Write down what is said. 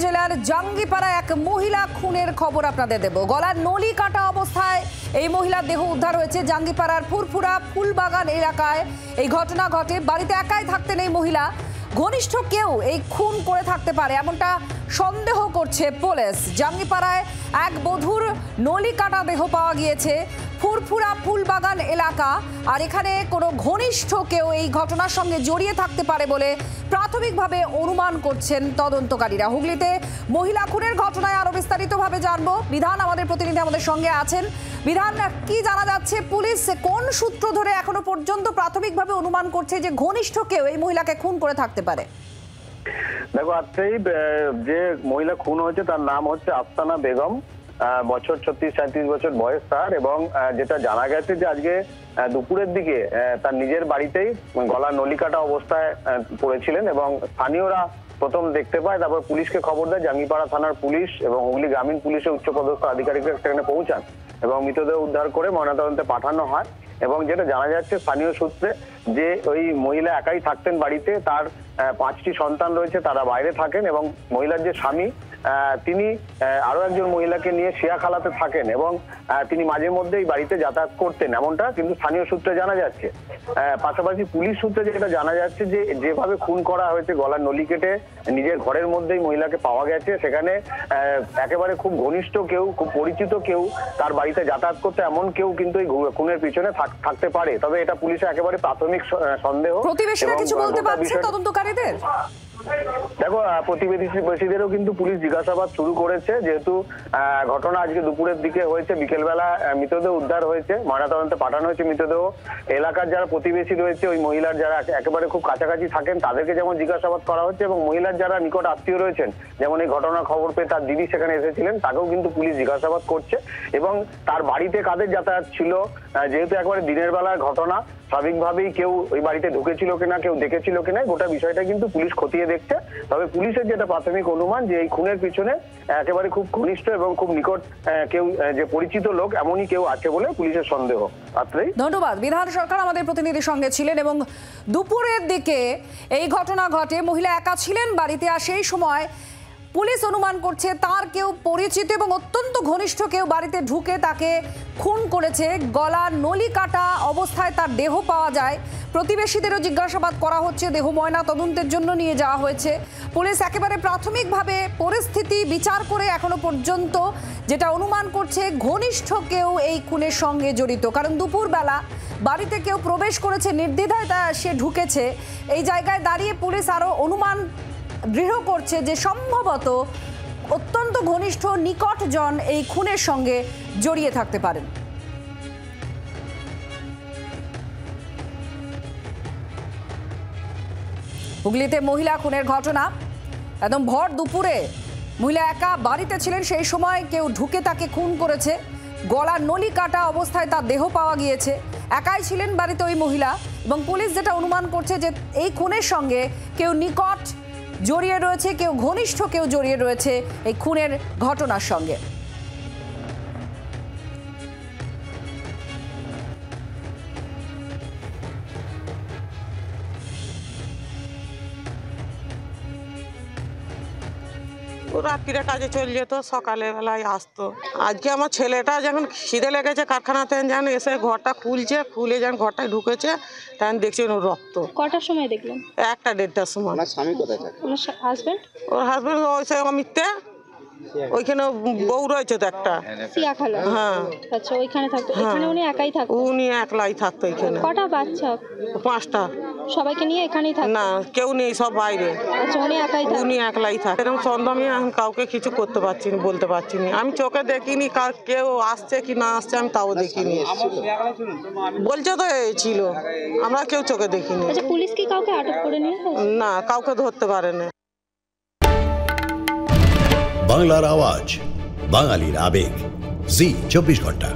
জেলার জাঙ্গিপাড়া এক মহিলা খুনের খবর আপনাদের দেব। গলার নলি কাটা অবস্থায় এই মহিলার দেহ উদ্ধার হয়েছে জাঙ্গিপাড়ার ফুরফুরা ফুলবাগান এলাকায়। এই ঘটনা ঘটে, বাড়িতে একাই থাকতেন এই মহিলা। ঘনিষ্ঠ কেউ এই খুন করে থাকতে পারে এমনটা সন্দেহ করছে পুলিশ। জাঙ্গিপাড়ায় এক বধূর নলি কাটা দেহ পাওয়া গিয়েছে ফুরফুরা ফুলবাগান এলাকা। আর এখানে কোনো ঘনিষ্ঠ কেউ এই ঘটনার সঙ্গে জড়িয়ে থাকতে পারে বলে প্রাথমিকভাবে অনুমান করছেন তদন্তকারীরা। হুগলিতে মহিলা খুনের ঘটনায় আরো বিস্তারিতভাবে জানবো। বিধান আমাদের প্রতিনিধি আমাদের সঙ্গে আছেন। বিধান, কি জানা যাচ্ছে? পুলিশ কোন সূত্র ধরে এখনো পর্যন্ত প্রাথমিকভাবে অনুমান করছে যে ঘনিষ্ঠ কেউ এই মহিলাকে খুন করে থাকতে পারে? দেখো, আজকেই যে মহিলা খুন হয়েছে তার নাম হচ্ছে আফসানা বেগম, বছর 36-37 বছর বয়স তার। এবং যেটা জানা গেছে যে আজকে দুপুরের দিকে তার নিজের বাড়িতেই গলা নলি কাটা অবস্থায় পড়েছিলেন এবং স্থানীয়রা প্রথম দেখতে পায়, তারপর পুলিশকে খবর দেয়। জাঙ্গিপাড়া থানার পুলিশ এবং হুগলি গ্রামীণ পুলিশের উচ্চপদস্থ আধিকারিকরা সেখানে পৌঁছান এবং মৃতদেহ উদ্ধার করে ময়নাতদন্তে পাঠানো হয়। এবং যেটা জানা যাচ্ছে স্থানীয় সূত্রে যে ওই মহিলা একাই থাকতেন বাড়িতে, তার 5টি সন্তান রয়েছে, তারা বাইরে থাকেন এবং মহিলার যে স্বামী তিনি আরো একজন মহিলাকে নিয়ে শিয়াখালাতে থাকেন এবং তিনি মাঝে মধ্যেই বাড়িতে যাতায়াত করতেন, এমনটা কিন্তু স্থানীয় সূত্রে জানা যাচ্ছে। পাশাপাশি পুলিশ সূত্রে যেটা জানা যাচ্ছে যে যেভাবে খুন করা হয়েছে, গলার নলি কেটে নিজের ঘরের মধ্যেই মহিলাকে পাওয়া গেছে, সেখানে একেবারে খুব ঘনিষ্ঠ কেউ, খুব পরিচিত কেউ তার বাড়িতে যাতায়াত করতে, এমন কেউ কিন্তু এই খুনের পিছনে থাকতে পারে। তবে এটা পুলিশের একেবারে প্রাথমিক সন্দেহ। প্রতিবেশীরা কিছু বলতে পারছে তদন্তকারীদের? দেখো, প্রতিবেশীদেরও কিন্তু পুলিশ জিজ্ঞাসাবাদ শুরু করেছে, যেহেতু ঘটনা আজকে দুপুরের দিকে হয়েছে। বিকেলবেলা মৃতদেহ উদ্ধার হয়েছে, ময়নাতদন্তে পাঠানো হয়েছে মৃতদেহ। এলাকার যারা প্রতিবেশী রয়েছে, ওই মহিলার যারা একেবারে খুব কাছাকাছি থাকেন, তাদেরকে যেমন জিজ্ঞাসাবাদ করা হচ্ছে এবং মহিলার যারা নিকট আত্মীয় রয়েছেন, যেমন এই ঘটনার খবর পেয়ে তার দিদি সেখানে এসেছিলেন, তাকেও কিন্তু পুলিশ জিজ্ঞাসাবাদ করছে। এবং তার বাড়িতে কাদের যাতায়াত ছিল, যেহেতু একবারে দিনের বেলার ঘটনা, স্বাভাবিকভাবেই কেউ ওই বাড়িতে ঢুকেছিল কিনা, কেউ দেখেছিল কিনা, গোটা বিষয়টা কিন্তু পুলিশ খতিয়ে দেখছে। তবে পুলিশের যেটা প্রাথমিক অনুমান যে এই খুনের পিছনে একেবারে খুব ঘনিষ্ঠ এবং খুব নিকট কেউ, যে পরিচিত লোক, এমনই কেউ আছে বলে পুলিশের সন্দেহ। ধন্যবাদ। বিধান সরকার আমাদের প্রতিনিধির সঙ্গে ছিলেন এবং দুপুরের দিকে এই ঘটনা ঘটে। মহিলা একা ছিলেন বাড়িতে, আর সেই সময় পুলিশ অনুমান করছে তার কেউ পরিচিত এবং অত্যন্ত ঘনিষ্ঠ কেউ বাড়িতে ঢুকে তাকে খুন করেছে। গলার নলি কাটা অবস্থায় তার দেহ পাওয়া যায়। প্রতিবেশীদেরও জিজ্ঞাসাবাদ করা হচ্ছে, দেহ ময়না তদন্তের জন্য নিয়ে যাওয়া হয়েছে। পুলিশ একেবারে প্রাথমিকভাবে পরিস্থিতি বিচার করে এখনো পর্যন্ত যেটা অনুমান করছে ঘনিষ্ঠ কেউ এই খুনের সঙ্গে জড়িত। কারণ দুপুরবেলা বাড়িতে কেউ প্রবেশ করেছে, নির্দ্বিধায় সে ঢুকেছে। এই জায়গায় দাঁড়িয়ে পুলিশ আরও অনুমান দৃঢ় করছে যে সম্ভবত অত্যন্ত ঘনিষ্ঠ নিকটজন এই খুনের সঙ্গে জড়িয়ে থাকতে পারেন। হুগলিতে মহিলা খুনের ঘটনা, একদম ভর দুপুরে মহিলা একা বাড়িতে ছিলেন, সেই সময় কেউ ঢুকে তাকে খুন করেছে। গলার নলি কাটা অবস্থায় তার দেহ পাওয়া গিয়েছে। একাই ছিলেন বাড়িতে ওই মহিলা এবং পুলিশ যেটা অনুমান করছে যে এই খুনের সঙ্গে কেউ নিকট জড়িয়ে রয়েছে, কেউ ঘনিষ্ঠ কেউ জড়িয়ে রয়েছে এই খুনের ঘটনার সঙ্গে। রাত্রিরে কাজে চলে যেত, সকালে বেলায় আসতো। আজকে আমার ছেলেটা যখন খিদে লেগেছে কারখানাতে, যেন এসে ঘরটা খুলে যখন ঘরটায় ঢুকেছে, তখন দেখছি রক্ত। কটার সময় দেখলেন? 1টা-1:30টার সময়। স্বামী কোথায় থাকে? হাজবেন্ড? ওর হাজবেন্ড ওইসে অমিতে, ওইখানে বউ রয়েছে তো একটা। হ্যাঁ, আচ্ছা, ওইখানে থাকতো। এখানে উনি একাই থাকতো? উনি একলাই থাকতো এখানে। কটা বাচ্চা? 5টা। সবাইকে নিয়ে এখানেই থাকতো? না, কেউ নেই, সব বাইরে। আচ্ছা, উনি একাই থাকতো? উনি একলাই থাকে। এরকম সন্দেহ আমি এখন কাউকে কিছু করতে পারছি না, বলতে পারছি না। আমি চোখে দেখিনি কেউ আসছে কি না আসছে, আমি তাও দেখিনি। বলছে তো ছিল, আমরা কেউ চোখে দেখিনি। আচ্ছা, পুলিশ কি কাউকে আটক করে নিয়ে? না, কাউকে ধরতে পারে না। বাংলার আওয়াজ, বাঙালির আবেগ, জি 24 ঘন্টা।